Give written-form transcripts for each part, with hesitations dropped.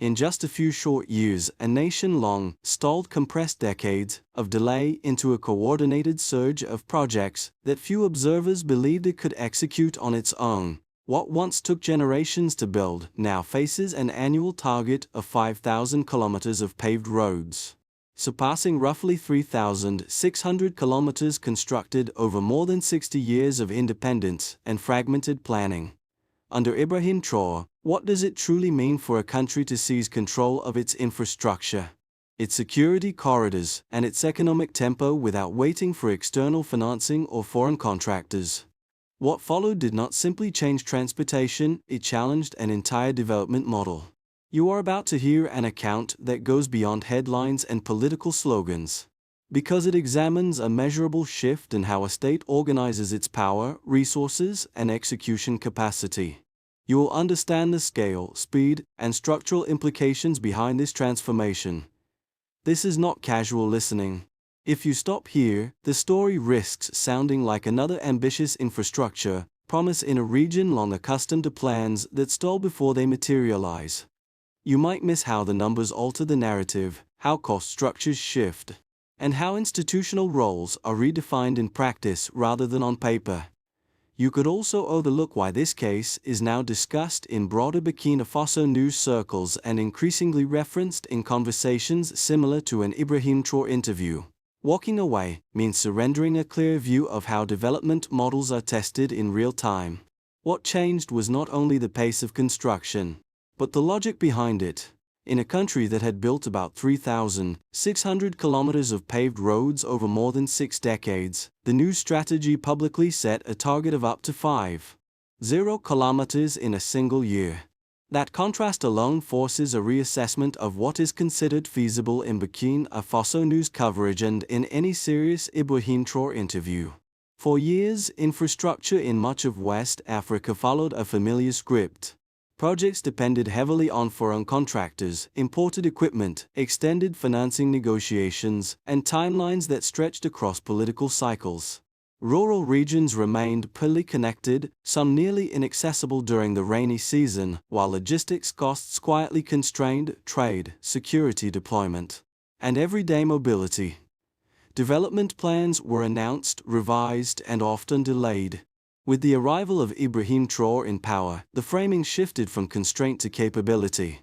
In just a few short years, a nation-long, stalled compressed decades of delay into a coordinated surge of projects that few observers believed it could execute on its own. What once took generations to build now faces an annual target of 5,000 kilometers of paved roads, surpassing roughly 3,600 kilometers constructed over more than 60 years of independence and fragmented planning. Under Ibrahim Traore, what does it truly mean for a country to seize control of its infrastructure, its security corridors, and its economic tempo without waiting for external financing or foreign contractors? What followed did not simply change transportation, it challenged an entire development model. You are about to hear an account that goes beyond headlines and political slogans, because it examines a measurable shift in how a state organizes its power, resources, and execution capacity. You will understand the scale, speed, and structural implications behind this transformation. This is not casual listening. If you stop here, the story risks sounding like another ambitious infrastructure promise in a region long accustomed to plans that stall before they materialize. You might miss how the numbers alter the narrative, how cost structures shift, and how institutional roles are redefined in practice rather than on paper. You could also overlook why this case is now discussed in broader Burkina Faso news circles and increasingly referenced in conversations similar to an Ibrahim Traore interview. Walking away means surrendering a clear view of how development models are tested in real time. What changed was not only the pace of construction, but the logic behind it. In a country that had built about 3,600 kilometers of paved roads over more than 6 decades, the new strategy publicly set a target of up to 50 kilometers in a single year. That contrast alone forces a reassessment of what is considered feasible in Burkina Faso news coverage and in any serious Ibrahim Traore interview. For years, infrastructure in much of West Africa followed a familiar script. Projects depended heavily on foreign contractors, imported equipment, extended financing negotiations, and timelines that stretched across political cycles. Rural regions remained poorly connected, some nearly inaccessible during the rainy season, while logistics costs quietly constrained trade, security deployment, and everyday mobility. Development plans were announced, revised, and often delayed. With the arrival of Ibrahim Traore in power, the framing shifted from constraint to capability.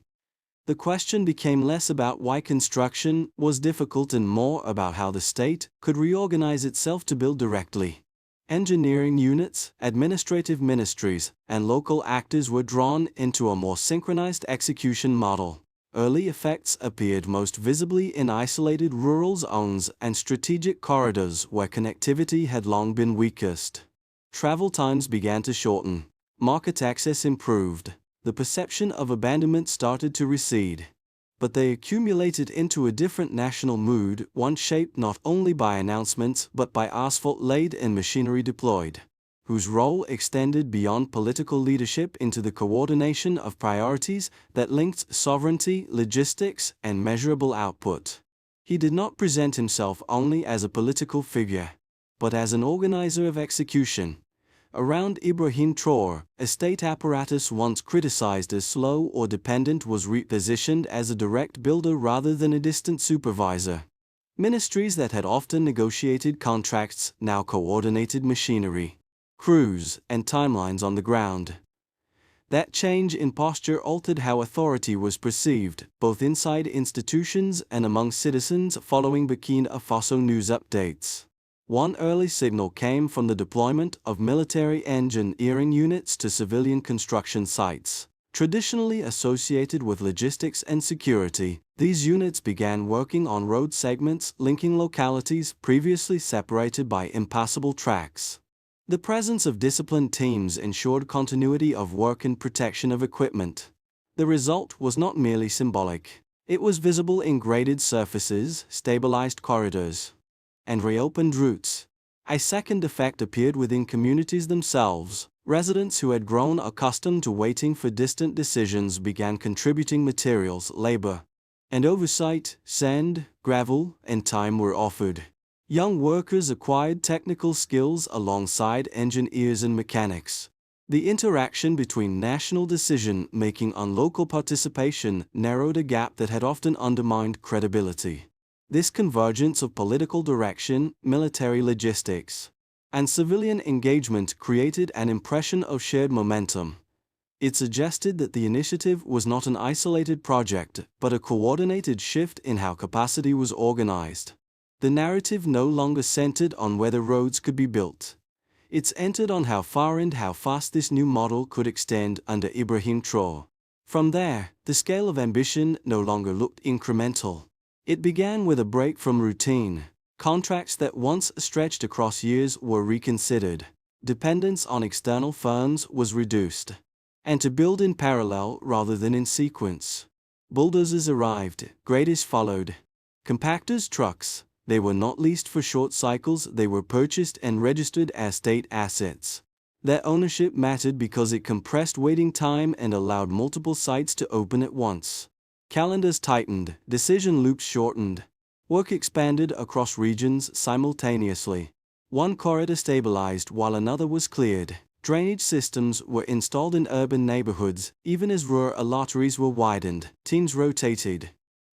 The question became less about why construction was difficult and more about how the state could reorganize itself to build directly. Engineering units, administrative ministries, and local actors were drawn into a more synchronized execution model. Early effects appeared most visibly in isolated rural zones and strategic corridors where connectivity had long been weakest. Travel times began to shorten. Market access improved. The perception of abandonment started to recede. But they accumulated into a different national mood, one shaped not only by announcements but by asphalt laid and machinery deployed, whose role extended beyond political leadership into the coordination of priorities that linked sovereignty, logistics, and measurable output. He did not present himself only as a political figure, but as an organizer of execution. Around Ibrahim Traore, a state apparatus once criticized as slow or dependent was repositioned as a direct builder rather than a distant supervisor. Ministries that had often negotiated contracts now coordinated machinery, crews, and timelines on the ground. That change in posture altered how authority was perceived, both inside institutions and among citizens following Burkina Faso news updates. One early signal came from the deployment of military engineering units to civilian construction sites. Traditionally associated with logistics and security, these units began working on road segments linking localities previously separated by impassable tracks. The presence of disciplined teams ensured continuity of work and protection of equipment. The result was not merely symbolic. It was visible in graded surfaces, stabilized corridors, and reopened routes. A second effect appeared within communities themselves. Residents who had grown accustomed to waiting for distant decisions began contributing materials, labor, and oversight. Sand, gravel, and time were offered. Young workers acquired technical skills alongside engineers and mechanics. The interaction between national decision-making and local participation narrowed a gap that had often undermined credibility. This convergence of political direction, military logistics, and civilian engagement created an impression of shared momentum. It suggested that the initiative was not an isolated project, but a coordinated shift in how capacity was organized. The narrative no longer centered on whether roads could be built. It centered on how far and how fast this new model could extend under Ibrahim Traore. From there, the scale of ambition no longer looked incremental. It began with a break from routine. Contracts that once stretched across years were reconsidered. Dependence on external firms was reduced. And to build in parallel rather than in sequence. Bulldozers arrived, graders followed. Compactors, trucks. They were not leased for short cycles, they were purchased and registered as state assets. Their ownership mattered because it compressed waiting time and allowed multiple sites to open at once. Calendars tightened, decision loops shortened. Work expanded across regions simultaneously. One corridor stabilized while another was cleared. Drainage systems were installed in urban neighborhoods, even as rural arteries were widened. Teams rotated.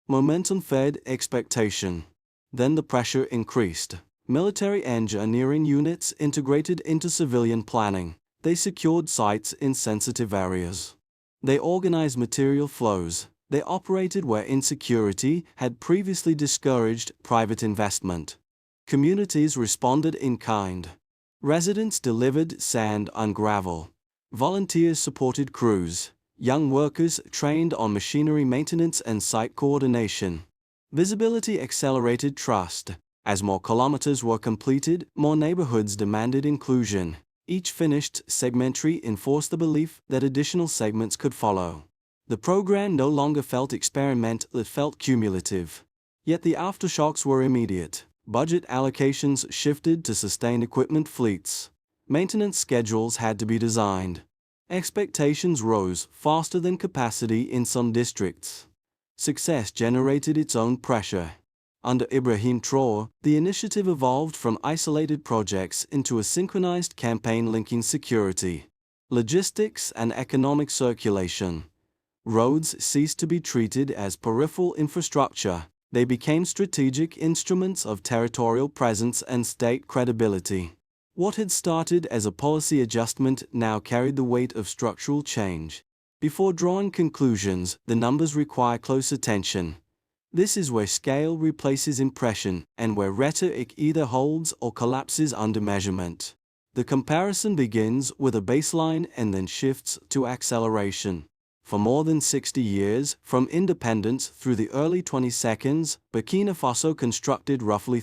Momentum fed expectation. Then the pressure increased. Military engineering units integrated into civilian planning. They secured sites in sensitive areas. They organized material flows. They operated where insecurity had previously discouraged private investment. Communities responded in kind. Residents delivered sand and gravel. Volunteers supported crews. Young workers trained on machinery maintenance and site coordination. Visibility accelerated trust. As more kilometers were completed, more neighborhoods demanded inclusion. Each finished segmentary enforced the belief that additional segments could follow. The program no longer felt experimental, it felt cumulative. Yet the aftershocks were immediate. Budget allocations shifted to sustain equipment fleets. Maintenance schedules had to be designed. Expectations rose faster than capacity in some districts. Success generated its own pressure. Under Ibrahim Traore, the initiative evolved from isolated projects into a synchronized campaign linking security, logistics, and economic circulation. Roads ceased to be treated as peripheral infrastructure. They became strategic instruments of territorial presence and state credibility. What had started as a policy adjustment now carried the weight of structural change. Before drawing conclusions, the numbers require close attention. This is where scale replaces impression, and where rhetoric either holds or collapses under measurement. The comparison begins with a baseline and then shifts to acceleration. For more than 60 years, from independence through the early 22nd, Burkina Faso constructed roughly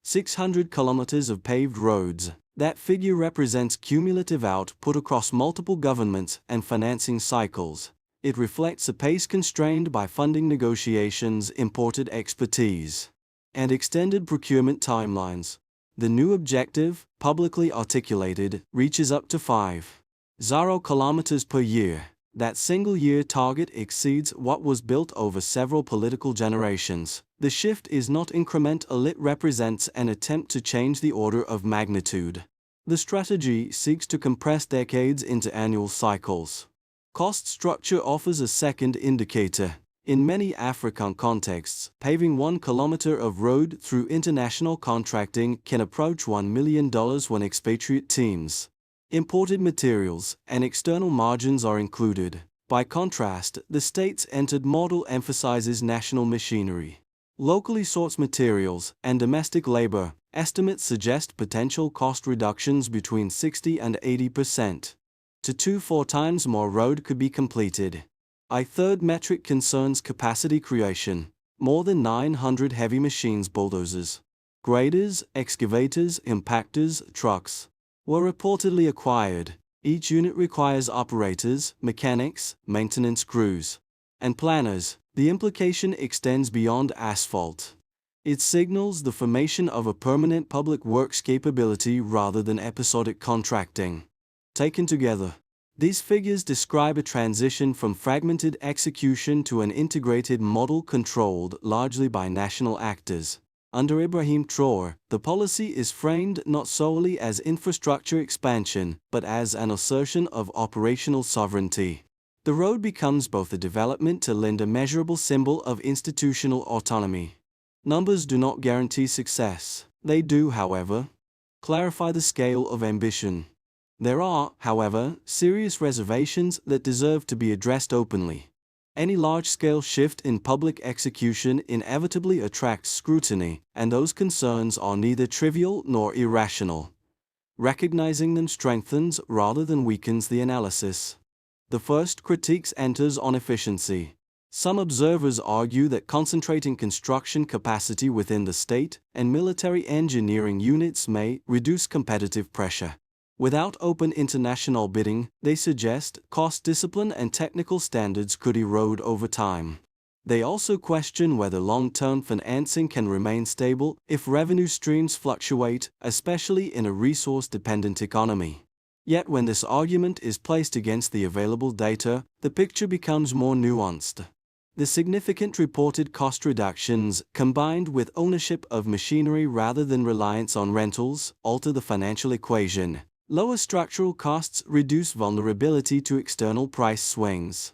600 kilometers of paved roads. That figure represents cumulative output across multiple governments and financing cycles. It reflects a pace constrained by funding negotiations, imported expertise, and extended procurement timelines. The new objective, publicly articulated, reaches up to 5.0 kilometers per year. That single-year target exceeds what was built over several political generations. The shift is not incremental, it represents an attempt to change the order of magnitude. The strategy seeks to compress decades into annual cycles. Cost structure offers a second indicator. In many African contexts, paving 1 kilometer of road through international contracting can approach $1 million when expatriate teams, imported materials, and external margins are included. By contrast, the state's entered model emphasizes national machinery, locally sourced materials, and domestic labor. Estimates suggest potential cost reductions between 60 and 80%. To 2-4 times more road could be completed. A third metric concerns capacity creation. More than 900 heavy machines, bulldozers, graders, excavators, impactors, trucks, were reportedly acquired. Each unit requires operators, mechanics, maintenance crews, and planners. The implication extends beyond asphalt. It signals the formation of a permanent public works capability rather than episodic contracting. Taken together, these figures describe a transition from fragmented execution to an integrated model controlled largely by national actors. Under Ibrahim Traore, the policy is framed not solely as infrastructure expansion, but as an assertion of operational sovereignty. The road becomes both a development to lend a measurable symbol of institutional autonomy. Numbers do not guarantee success. They do, however, clarify the scale of ambition. There are, however, serious reservations that deserve to be addressed openly. Any large-scale shift in public execution inevitably attracts scrutiny, and those concerns are neither trivial nor irrational. Recognizing them strengthens rather than weakens the analysis. The first critique enters on efficiency. Some observers argue that concentrating construction capacity within the state and military engineering units may reduce competitive pressure. Without open international bidding, they suggest, cost discipline and technical standards could erode over time. They also question whether long-term financing can remain stable if revenue streams fluctuate, especially in a resource-dependent economy. Yet when this argument is placed against the available data, the picture becomes more nuanced. The significant reported cost reductions, combined with ownership of machinery rather than reliance on rentals, alter the financial equation. Lower structural costs reduce vulnerability to external price swings.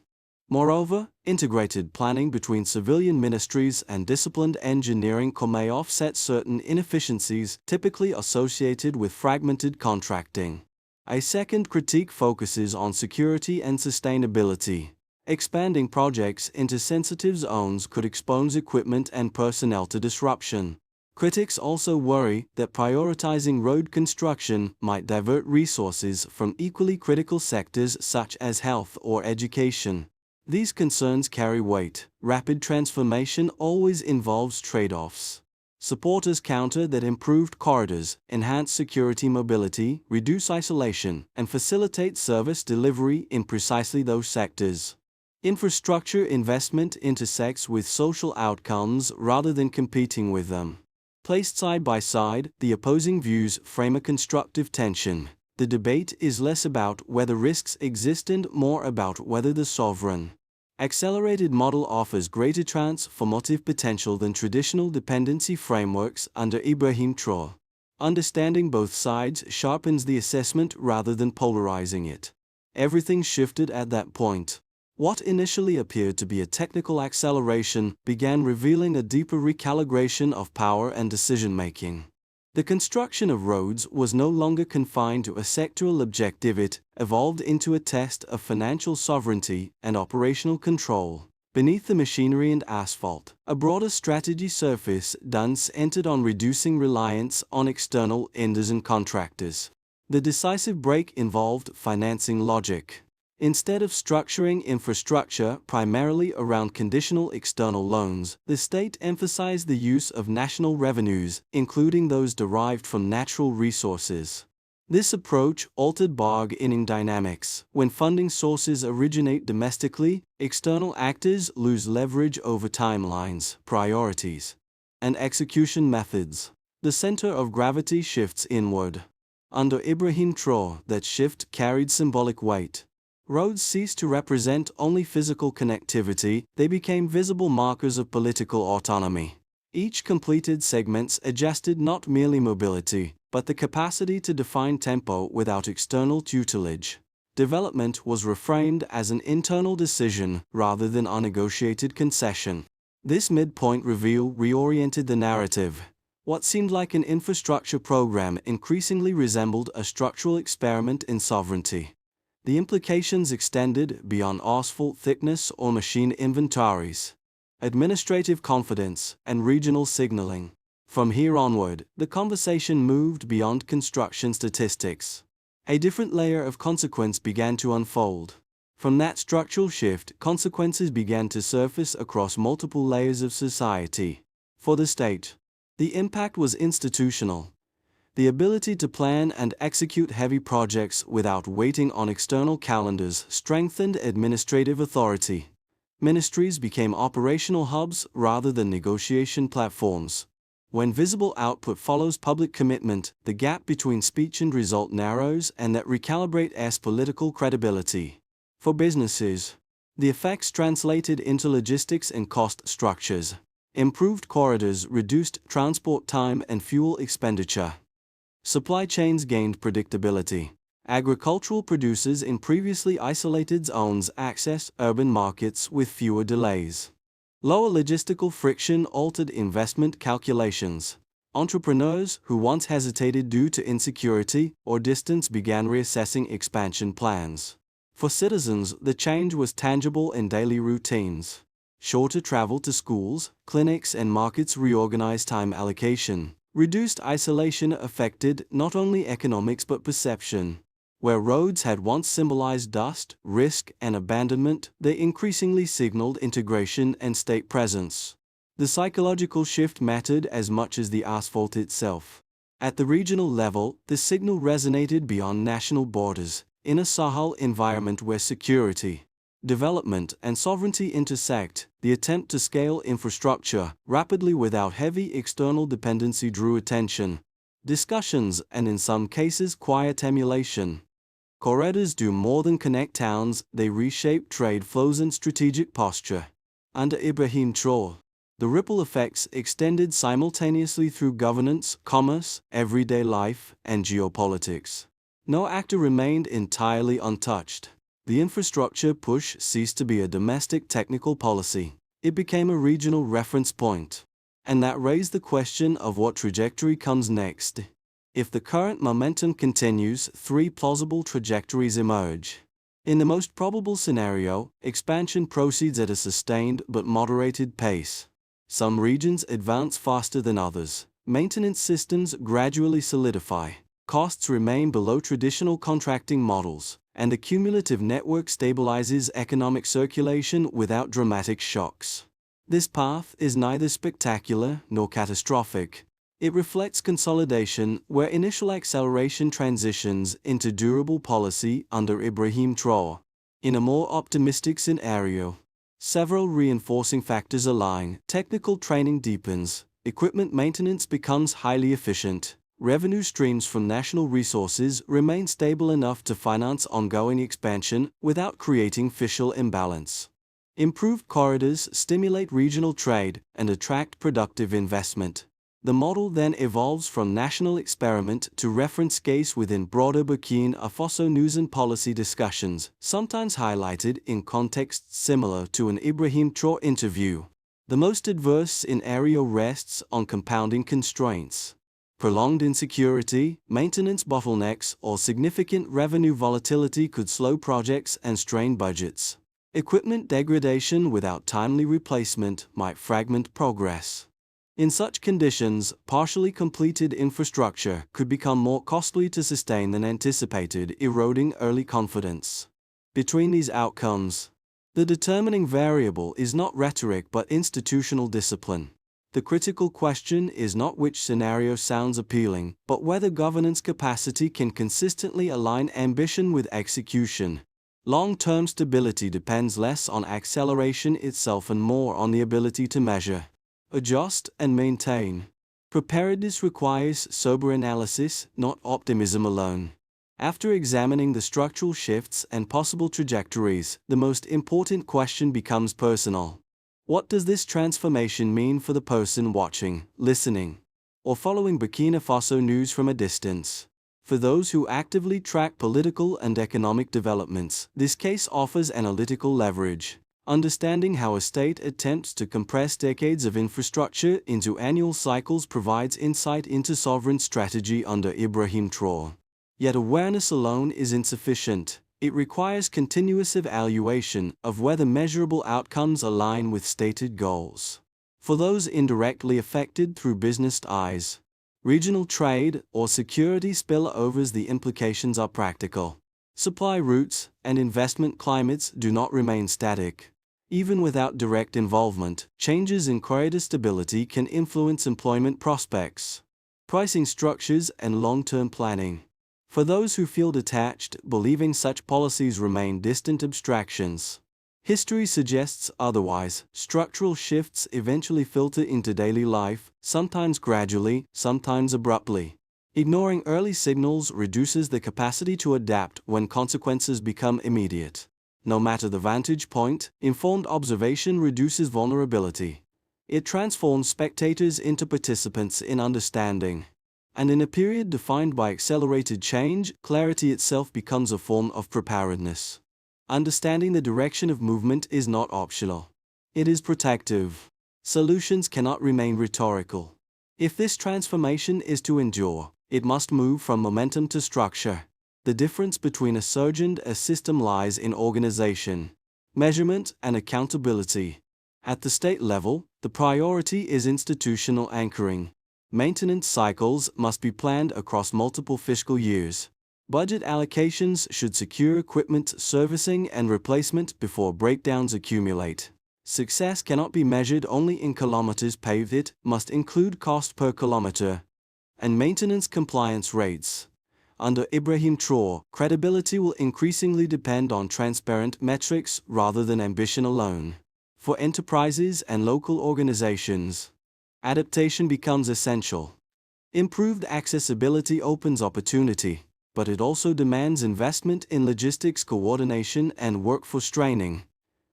Moreover, integrated planning between civilian ministries and disciplined engineering may offset certain inefficiencies typically associated with fragmented contracting. A second critique focuses on security and sustainability. Expanding projects into sensitive zones could expose equipment and personnel to disruption. Critics also worry that prioritizing road construction might divert resources from equally critical sectors such as health or education. These concerns carry weight. Rapid transformation always involves trade-offs. Supporters counter that improved corridors enhance security mobility, reduce isolation, and facilitate service delivery in precisely those sectors. Infrastructure investment intersects with social outcomes rather than competing with them. Placed side by side, the opposing views frame a constructive tension. The debate is less about whether risks exist and more about whether the sovereign, accelerated model offers greater transformative potential than traditional dependency frameworks under Ibrahim Traore. Understanding both sides sharpens the assessment rather than polarizing it. Everything shifted at that point. What initially appeared to be a technical acceleration began revealing a deeper recalibration of power and decision-making. The construction of roads was no longer confined to a sectoral objective. It evolved into a test of financial sovereignty and operational control. Beneath the machinery and asphalt, a broader strategy surfaced. Dunce entered on reducing reliance on external vendors and contractors. The decisive break involved financing logic. Instead of structuring infrastructure primarily around conditional external loans, the state emphasized the use of national revenues, including those derived from natural resources. This approach altered bargaining dynamics. When funding sources originate domestically, external actors lose leverage over timelines, priorities, and execution methods. The center of gravity shifts inward. Under Ibrahim Traore, that shift carried symbolic weight. Roads ceased to represent only physical connectivity, they became visible markers of political autonomy. Each completed segment adjusted not merely mobility, but the capacity to define tempo without external tutelage. Development was reframed as an internal decision rather than a negotiated concession. This midpoint reoriented the narrative. What seemed like an infrastructure program increasingly resembled a structural experiment in sovereignty. The implications extended beyond asphalt thickness or machine inventories, administrative confidence, and regional signaling. From here onward, the conversation moved beyond construction statistics. A different layer of consequence began to unfold. From that structural shift, consequences began to surface across multiple layers of society. For the state, the impact was institutional. The ability to plan and execute heavy projects without waiting on external calendars strengthened administrative authority. Ministries became operational hubs rather than negotiation platforms. When visible output follows public commitment, the gap between speech and result narrows, and that recalibrates political credibility. For businesses, the effects translated into logistics and cost structures. Improved corridors reduced transport time and fuel expenditure. Supply chains gained predictability. Agricultural producers in previously isolated zones access urban markets with fewer delays. Lower logistical friction altered investment calculations. Entrepreneurs who once hesitated due to insecurity or distance began reassessing expansion plans. For citizens, the change was tangible in daily routines. Shorter travel to schools, clinics, and markets reorganized time allocation. Reduced isolation affected not only economics but perception. Where roads had once symbolized dust, risk, and abandonment, they increasingly signaled integration and state presence. The psychological shift mattered as much as the asphalt itself. At the regional level, the signal resonated beyond national borders. In a Sahel environment where security, development, and sovereignty intersect, the attempt to scale infrastructure rapidly without heavy external dependency drew attention, discussions, and in some cases quiet emulation. Corridors do more than connect towns, they reshape trade flows and strategic posture. Under Ibrahim Traore, the ripple effects extended simultaneously through governance, commerce, everyday life, and geopolitics. No actor remained entirely untouched. The infrastructure push ceased to be a domestic technical policy. It became a regional reference point. And that raised the question of what trajectory comes next. If the current momentum continues, three plausible trajectories emerge. In the most probable scenario, expansion proceeds at a sustained but moderated pace. Some regions advance faster than others. Maintenance systems gradually solidify. Costs remain below traditional contracting models, and the cumulative network stabilizes economic circulation without dramatic shocks. This path is neither spectacular nor catastrophic. It reflects consolidation where initial acceleration transitions into durable policy under Ibrahim Traore. In a more optimistic scenario, several reinforcing factors align. Technical training deepens, equipment maintenance becomes highly efficient, revenue streams from national resources remain stable enough to finance ongoing expansion without creating fiscal imbalance. Improved corridors stimulate regional trade and attract productive investment. The model then evolves from national experiment to reference case within broader Burkina Faso news and policy discussions, sometimes highlighted in contexts similar to an Ibrahim Traore interview. The most adverse scenario rests on compounding constraints. Prolonged insecurity, maintenance bottlenecks, or significant revenue volatility could slow projects and strain budgets. Equipment degradation without timely replacement might fragment progress. In such conditions, partially completed infrastructure could become more costly to sustain than anticipated, eroding early confidence. Between these outcomes, the determining variable is not rhetoric but institutional discipline. The critical question is not which scenario sounds appealing, but whether governance capacity can consistently align ambition with execution. Long-term stability depends less on acceleration itself and more on the ability to measure, adjust, and maintain. Preparedness requires sober analysis, not optimism alone. After examining the structural shifts and possible trajectories, the most important question becomes personal. What does this transformation mean for the person watching, listening, or following Burkina Faso news from a distance? For those who actively track political and economic developments, this case offers analytical leverage. Understanding how a state attempts to compress decades of infrastructure into annual cycles provides insight into sovereign strategy under Ibrahim Traore. Yet awareness alone is insufficient. It requires continuous evaluation of whether measurable outcomes align with stated goals. For those indirectly affected through business ties, regional trade, or security spillovers, the implications are practical. Supply routes and investment climates do not remain static. Even without direct involvement, changes in corridor stability can influence employment prospects, pricing structures, and long-term planning. For those who feel detached, believing such policies remain distant abstractions. History suggests otherwise. Structural shifts eventually filter into daily life, sometimes gradually, sometimes abruptly. Ignoring early signals reduces the capacity to adapt when consequences become immediate. No matter the vantage point, informed observation reduces vulnerability. It transforms spectators into participants in understanding. And in a period defined by accelerated change, clarity itself becomes a form of preparedness. Understanding the direction of movement is not optional. It is protective. Solutions cannot remain rhetorical. If this transformation is to endure, it must move from momentum to structure. The difference between a surge and a system lies in organization, measurement, and accountability. At the state level, the priority is institutional anchoring. Maintenance cycles must be planned across multiple fiscal years. Budget allocations should secure equipment servicing and replacement before breakdowns accumulate. Success cannot be measured only in kilometers paved, it must include cost per kilometer and maintenance compliance rates. Under Ibrahim Traore, credibility will increasingly depend on transparent metrics rather than ambition alone. For enterprises and local organizations, adaptation becomes essential. Improved accessibility opens opportunity, but it also demands investment in logistics coordination and workforce training.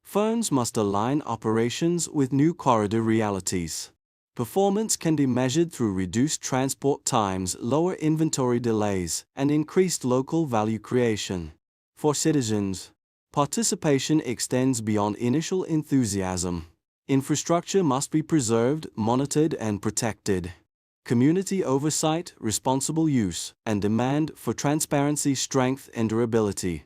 Firms must align operations with new corridor realities. Performance can be measured through reduced transport times, lower inventory delays, and increased local value creation. For citizens, participation extends beyond initial enthusiasm. Infrastructure must be preserved, monitored, and protected. Community oversight, responsible use, and demand for transparency strengthen durability.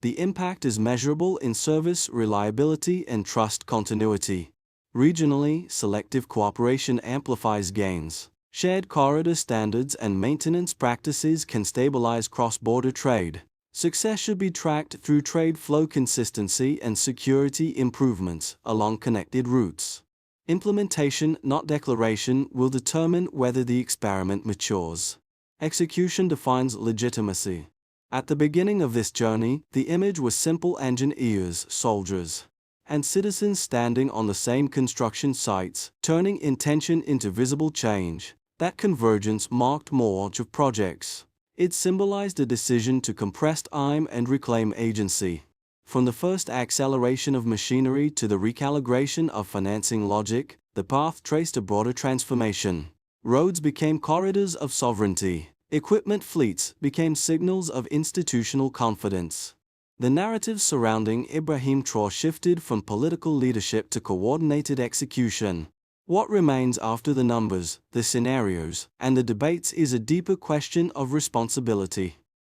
The impact is measurable in service reliability and trust continuity. Regionally, selective cooperation amplifies gains. Shared corridor standards and maintenance practices can stabilize cross-border trade. Success should be tracked through trade flow consistency and security improvements along connected routes. Implementation, not declaration, will determine whether the experiment matures. Execution defines legitimacy. At the beginning of this journey, the image was simple engineers, soldiers, and citizens standing on the same construction sites, turning intention into visible change. That convergence marked more of projects. It symbolized a decision to compress time and reclaim agency. From the first acceleration of machinery to the recalibration of financing logic, the path traced a broader transformation. Roads became corridors of sovereignty. Equipment fleets became signals of institutional confidence. The narrative surrounding Ibrahim Traore shifted from political leadership to coordinated execution. What remains after the numbers, the scenarios, and the debates is a deeper question of responsibility.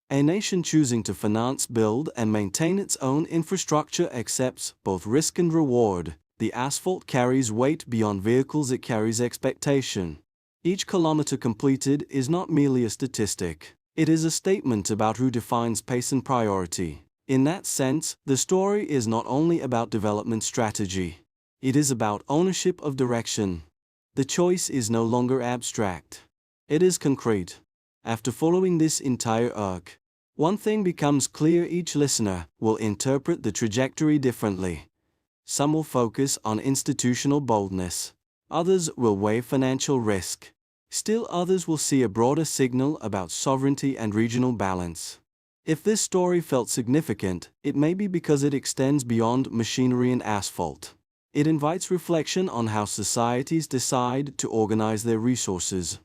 A nation choosing to finance, build, and maintain its own infrastructure accepts both risk and reward. The asphalt carries weight beyond vehicles, it carries expectation. Each kilometer completed is not merely a statistic. It is a statement about who defines pace and priority. In that sense, the story is not only about development strategy. It is about ownership of direction. The choice is no longer abstract. It is concrete. After following this entire arc, one thing becomes clear: each listener will interpret the trajectory differently. Some will focus on institutional boldness. Others will weigh financial risk. Still others will see a broader signal about sovereignty and regional balance. If this story felt significant, it may be because it extends beyond machinery and asphalt. It invites reflection on how societies decide to organize their resources,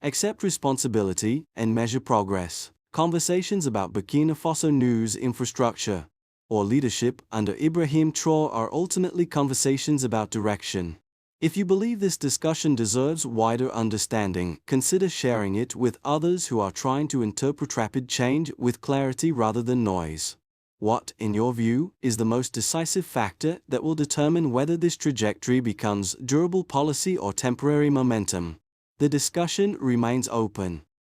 accept responsibility, and measure progress. Conversations about Burkina Faso news infrastructure or leadership under Ibrahim Traore are ultimately conversations about direction. If you believe this discussion deserves wider understanding, consider sharing it with others who are trying to interpret rapid change with clarity rather than noise. What, in your view, is the most decisive factor that will determine whether this trajectory becomes durable policy or temporary momentum? The discussion remains open.